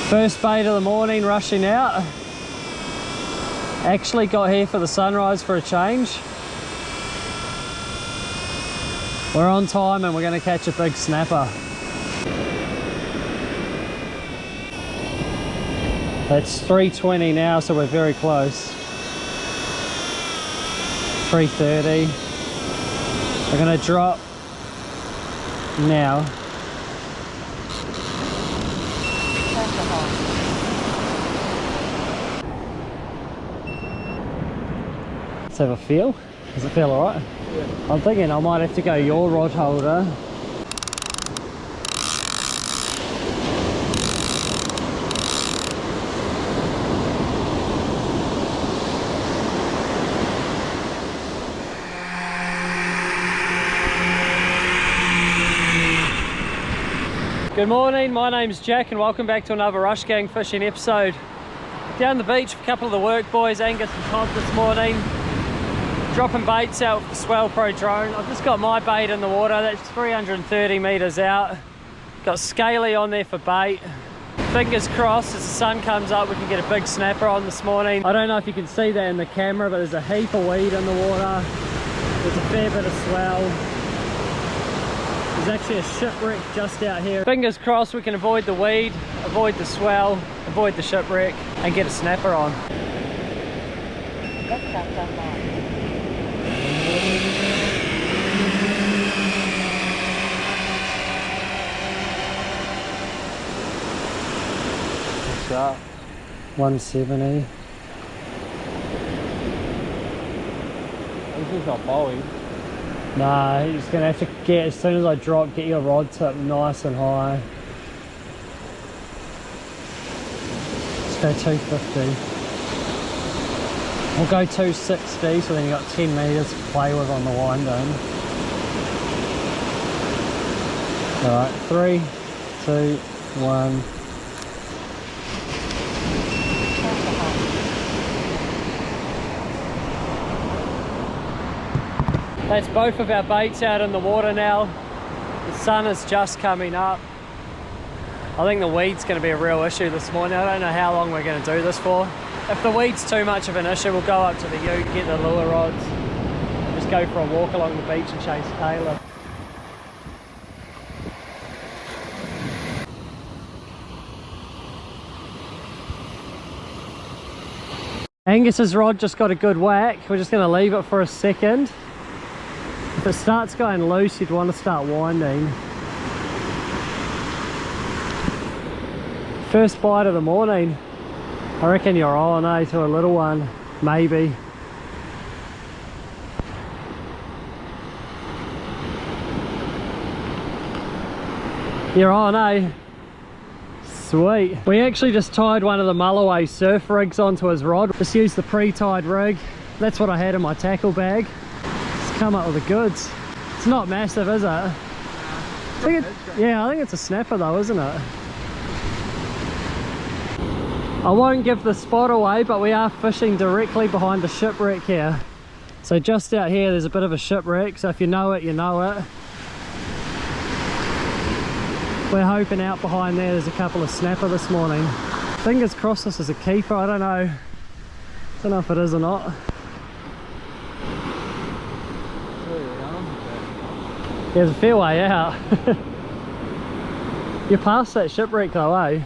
First bait of the morning, rushing out. Actually got here for the sunrise for a change. We're on time and we're going to catch a big snapper. It's 3:20 now, so we're very close. 3:30. We're going to drop now. Let's have a feel. Does it feel alright? Yeah. I'm thinking I might have to go your rod holder. Good morning, my name's Jack and welcome back to another Rush Gang fishing episode. Down the beach with a couple of the work boys, Angus and Todd, this morning. Dropping baits out with the swellpro drone. I've just got my bait in the water, that's 330 metres out. Got scaly on there for bait. Fingers crossed as the sun comes up we can get a big snapper on this morning. I don't know if you can see that in the camera, but there's a heap of weed in the water. There's a fair bit of swell. There's actually a shipwreck just out here. Fingers crossed we can avoid the weed, avoid the swell, avoid the shipwreck and get a snapper on. What's up? 170. This is not bowing. Nah, you're just gonna have to get, as soon as I drop, get your rod tip nice and high. Let's go 250. We'll go 260, so then you got 10 metres to play with on the wind in. Alright, 3, 2, 1. That's both of our baits out in the water now. The sun is just coming up. I think the weed's going to be a real issue this morning. I don't know how long we're going to do this for. If the weed's too much of an issue, we'll go up to the ute, get the lure rods, just go for a walk along the beach and chase Taylor. Angus's rod just got a good whack. We're just going to leave it for a second. If it starts going loose, you'd want to start winding. First bite of the morning. I reckon you're on, eh, to a little one, maybe. You're on, eh? Sweet. We actually just tied one of the Mulloway surf rigs onto his rod. Just used the pre-tied rig. That's what I had in my tackle bag. Come up with the goods. It's not massive, is it? I think I think it's a snapper though, isn't it? I won't give the spot away, but we are fishing directly behind the shipwreck here. So just out here there's a bit of a shipwreck, so if you know it, you know it. We're hoping out behind there's a couple of snapper this morning. Fingers crossed this is a keeper. I don't know if it is or not. There's a fair way out. You're past that shipwreck though, eh? Yeah.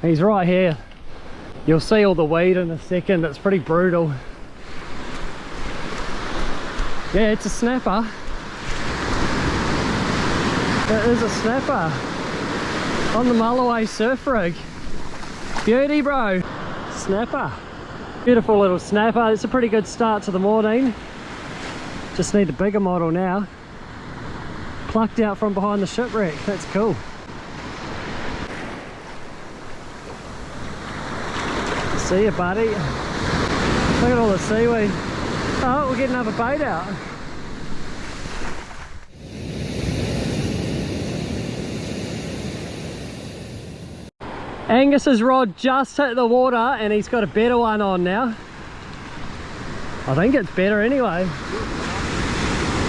He's right here. You'll see all the weed in a second. It's pretty brutal. Yeah, it's a snapper. It is a snapper. On the Mulloway surf rig. Beauty, bro. Snapper. Beautiful little snapper. It's a pretty good start to the morning. Just need the bigger model now. Plucked out from behind the shipwreck. That's cool. See you, buddy. Look at all the seaweed. Oh, we'll get another bait out. Angus's rod just hit the water and he's got a better one on now. I think it's better anyway.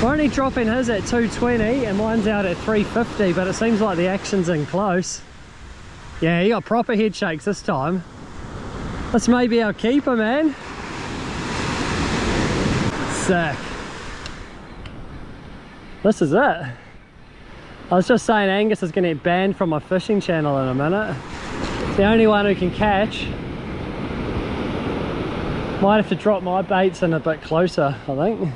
We're only dropping his at 220 and mine's out at 350, but it seems like the action's in close. Yeah, he got proper head shakes this time. This may be our keeper, man. Sick. This is it. I was just saying Angus is going to get banned from my fishing channel in a minute. It's the only one who can catch. Might have to drop my baits in a bit closer, I think.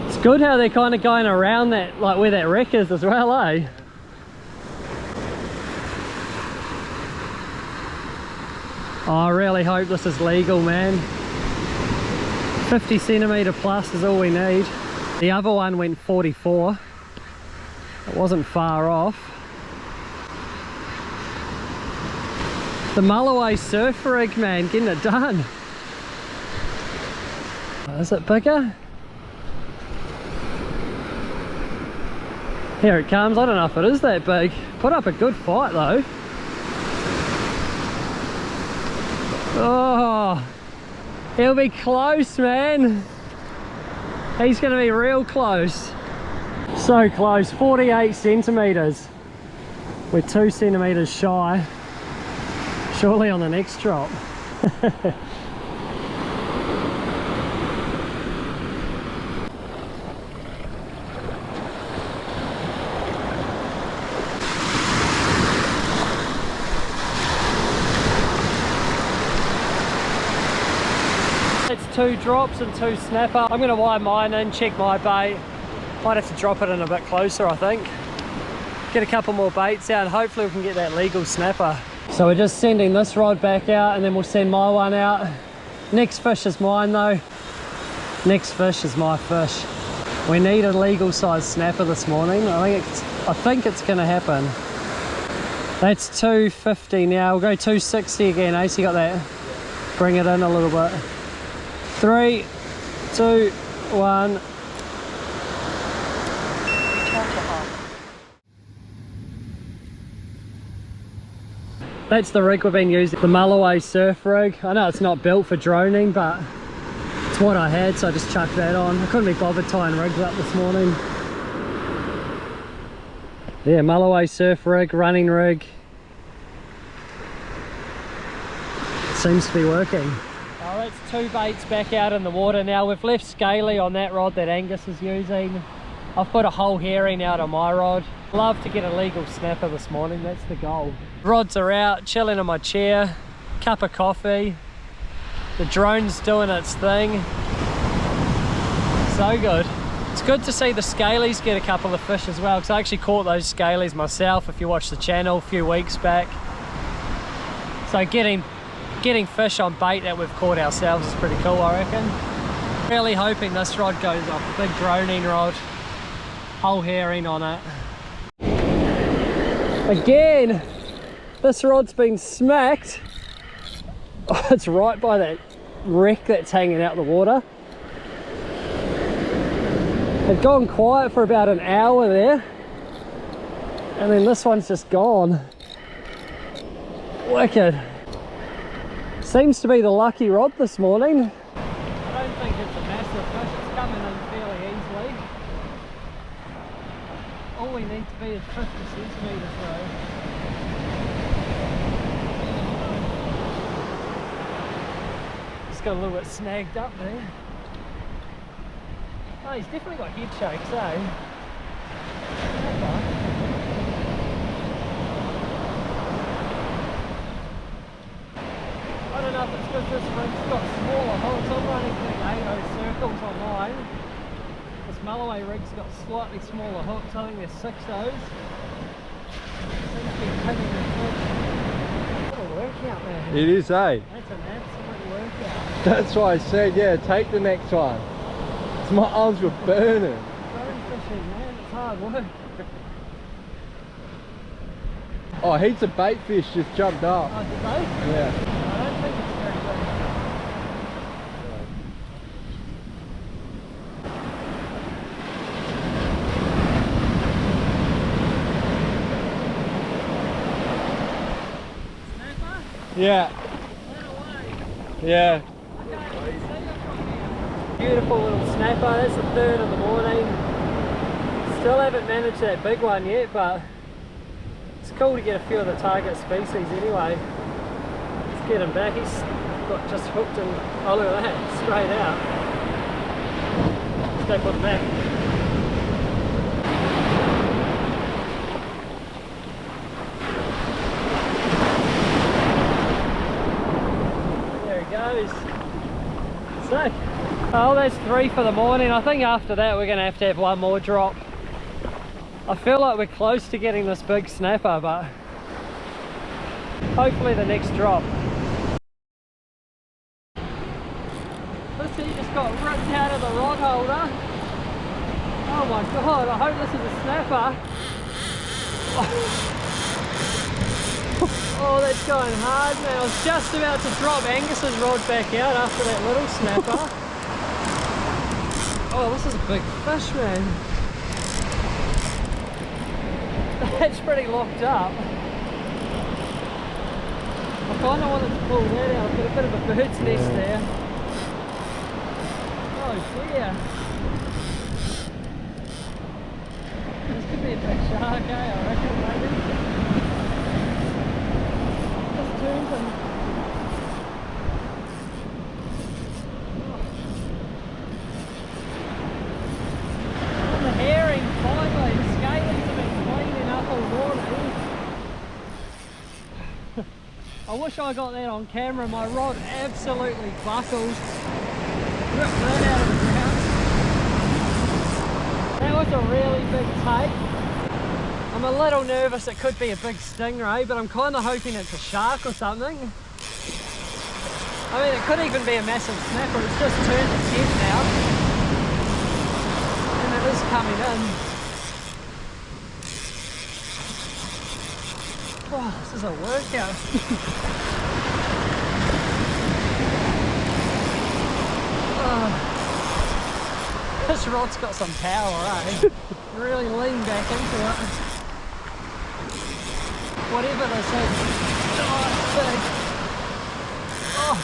It's good how they're kind of going around that, like where that wreck is as well, eh? Oh, I really hope this is legal, man. 50 centimetre plus is all we need. The other one went 44. It wasn't far off. The Mulloway surf rig, man, getting it done. Is it bigger? Here it comes. I don't know if it is that big. Put up a good fight though. Oh, he'll be close, man. He's going to be real close. So close, 48 centimetres. We're 2 centimetres shy. Surely on the next drop. It's 2 drops and 2 snapper. I'm going to wire mine in, check my bait. Might have to drop it in a bit closer, I think. Get a couple more baits out and hopefully we can get that legal snapper. So we're just sending this rod back out and then we'll send my one out. Next fish is mine though. Next fish is my fish. We need a legal size snapper this morning. I think it's going to happen. That's 250 now. We'll go 260 again. Ace, you got that? Bring it in a little bit. 3, 2, 1. That's the rig we've been using, the Mulloway surf rig. I know it's not built for droning, but it's what I had, so I just chucked that on. I couldn't be bothered tying rigs up this morning. Yeah, Mulloway surf rig, running rig. It seems to be working. Oh, that's 2 baits back out in the water now. We've left scaly on that rod that Angus is using. I've put a whole herring out on my rod. Love to get a legal snapper this morning, that's the goal. Rods are out, chilling in my chair, cup of coffee. The drone's doing its thing. So good. It's good to see the scalies get a couple of fish as well, because I actually caught those scalies myself if you watch the channel a few weeks back. So getting fish on bait that we've caught ourselves is pretty cool, I reckon. Really hoping this rod goes off, a big droning rod. Whole herring on it. Again, this rod's been smacked. Oh, it's right by that wreck that's hanging out the water. It's gone quiet for about an hour there, and then this one's just gone. Wicked. Seems to be the lucky rod this morning. I don't think it's a massive fish, it's coming in fairly easily. All we need to be is 50 centimetres though. Just got a little bit snagged up there. Oh, he's definitely got head shakes, eh? Okay. I don't know if it's because this rig's got smaller hooks. I'm running through 8 circles on mine. This Mulloway rig's got slightly smaller hooks. I think there's 6 O's. Seems to be hitting the fish. What a workout, man. It is, eh? That's an absolute workout. That's why I said, yeah, take the next one. My arms were burning. Drone fishing, man, it's hard work. Oh, heaps of bait fish just jumped up. Oh, did they? Yeah. I don't think it's very big. Snapper? Yeah. Yeah. Beautiful little snapper, that's the 3rd of the morning. Still haven't managed that big one yet, but it's cool to get a few of the target species anyway. Let's get him back. He's got just hooked and, oh look at that, straight out. Let's go put him back. There he goes. Sick. Oh, that's 3 for the morning. I think after that we're going to have one more drop. I feel like we're close to getting this big snapper, but hopefully the next drop. This he just got ripped out of the rod holder. Oh my god, I hope this is a snapper. Oh, that's going hard, man. I was just about to drop Angus's rod back out after that little snapper. Oh, this is a big fish, man. That's pretty locked up. I kind of wanted to pull that out. I've got a bit of a bird's nest there. Oh dear. This could be a big shark, eh? I reckon, maybe. Just turned him. On the herring, finally. The scalings have been cleaning up all morning. I wish I got that on camera. My rod absolutely buckled. Ripped that out of the ground. That was a really big take. I'm a little nervous it could be a big stingray, but I'm kind of hoping it's a shark or something. I mean, it could even be a massive snapper. It's just turned its head now. And it is coming in. Oh, this is a workout. Oh, this rod's got some power, eh? Really lean back into it. Whatever this is. Oh, it's big. Oh.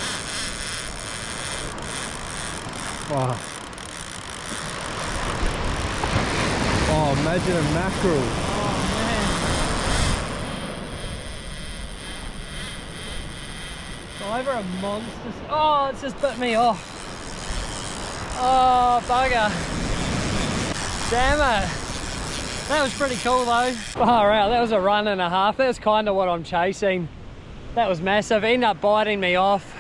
Wow. Oh, imagine a mackerel. Over a monster. Oh, it's just bit me off. Oh, bugger. Damn it. That was pretty cool though. Far out, that was a run and a half. That was kind of what I'm chasing. That was massive. Ended up biting me off.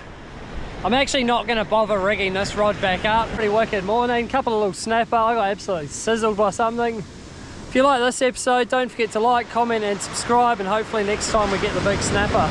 I'm actually not going to bother rigging this rod back up. Pretty wicked morning. Couple of little snapper. I got absolutely sizzled by something. If you like this episode, don't forget to like, comment and subscribe, and hopefully next time we get the big snapper.